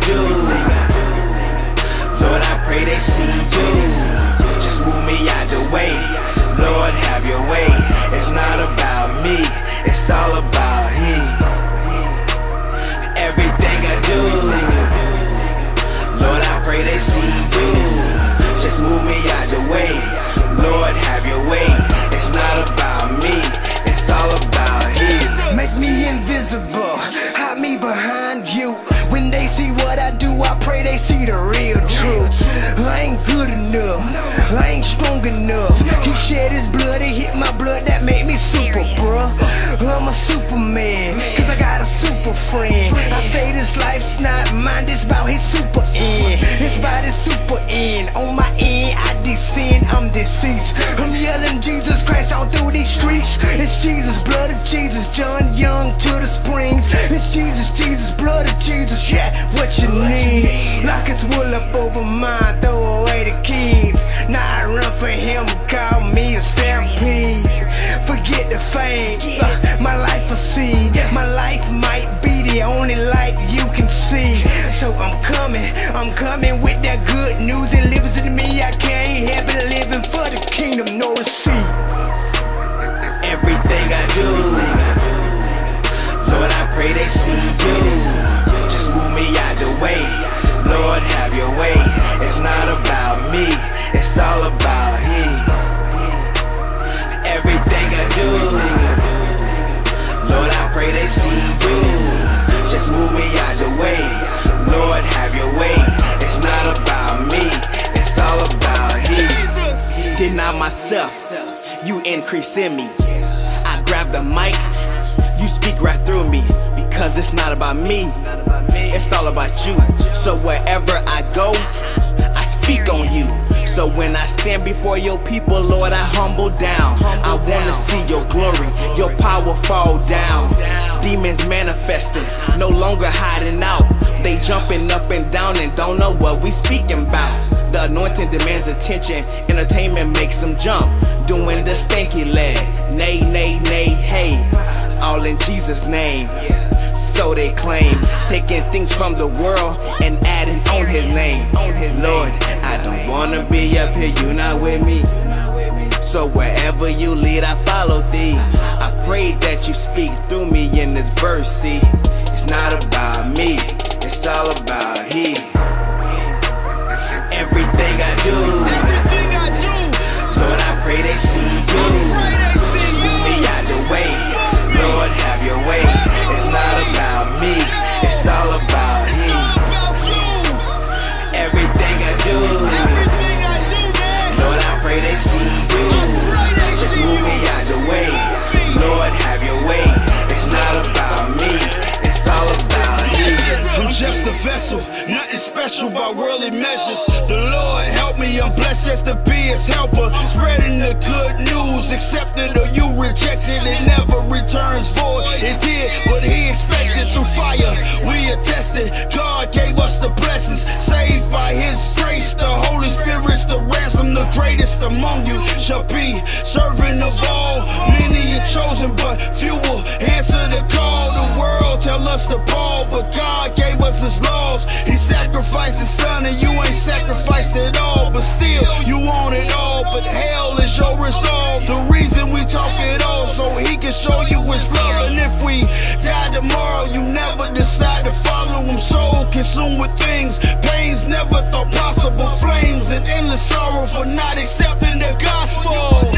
do, Lord, I pray they see you. Just move me out the way, Lord, have your way. It's not about me, it's all about Him. Everything I do, Lord, I pray they see you. Just move me out the way, Lord, have your way. It's not about me, it's all about Him. Make me invisible, hide me behind you. When they see what I do, I pray they see the real truth. I ain't good enough, I ain't strong enough. He shed His blood, it hit my blood, that made me super, bruh. I'm a Superman, cause I got a super friend. I say this life's not mine, it's about His super end. It's about His super end. On my end, I descend, I'm deceased. I'm yelling Jesus Christ all through these streets. It's Jesus, blood of Jesus, John Young to the Springs. It's Jesus, Jesus, blood of Jesus, yeah, what you need. Lock His wool up over mine, throw away the keys. Now I run for Him, call me a stampede. Forget the fame, my life a seed. My life might be the only light you can see. So I'm coming with that good news. It lives in me, I can't help it, living for the kingdom, no receipt. Everything I do, Lord, I pray they see you. Just move me out the way, Lord, have your way. It's not about me, it's all about Him. Everything I do, Lord, I pray they see you. Just move me out the way, Lord, have your way. It's not about me, it's all about Him. Deny myself, you increase in me. I grab the mic, you speak right through me. Because it's not about me, it's all about you. So wherever I go, I speak on you. So when I stand before your people, Lord, I humble down. I wanna see your glory, your power fall down. Demons manifesting, no longer hiding out. They jumping up and down and don't know what we speaking about. The anointing demands attention, entertainment makes them jump. Doing the stanky leg, nay, nay, nay, hey. All in Jesus' name, so they claim. Taking things from the world and adding on His name. Lord, I don't wanna be up here, you not with me. So wherever you lead, I follow thee. I pray that you speak through me in this verse, see. It's not about me, it's all about Him. Everything I do, Lord, I pray they see you. Just move me out the way, Lord, have your way. It's not about me, it's all about Him. Everything I do, Lord, I pray they see you. Just move me out the way, Lord, have your way. It's not about me, it's all about Him. I'm just a vessel, nothing special by worldly measures. The Lord help me, I'm blessed just to be His helper. Spreading the good news, accepted or you rejected, it never returns void. It did what He expected through fire. We attested, God gave us the blessings, saved by His grace. The Holy Spirit's the ransom, the greatest among you shall be servant of all. Many are chosen, but few will answer the call. The world tell us to Paul, but God gave us His laws. He sacrificed His Son, and you ain't sacrificed it all. But still, you want it all, but hell is your resolve. The reason we talk it all, so He can show you His love. And if we die tomorrow, you never decide to follow Him. So consumed with things, pains never thought possible. Flames and endless sorrow for not accepting the gospel.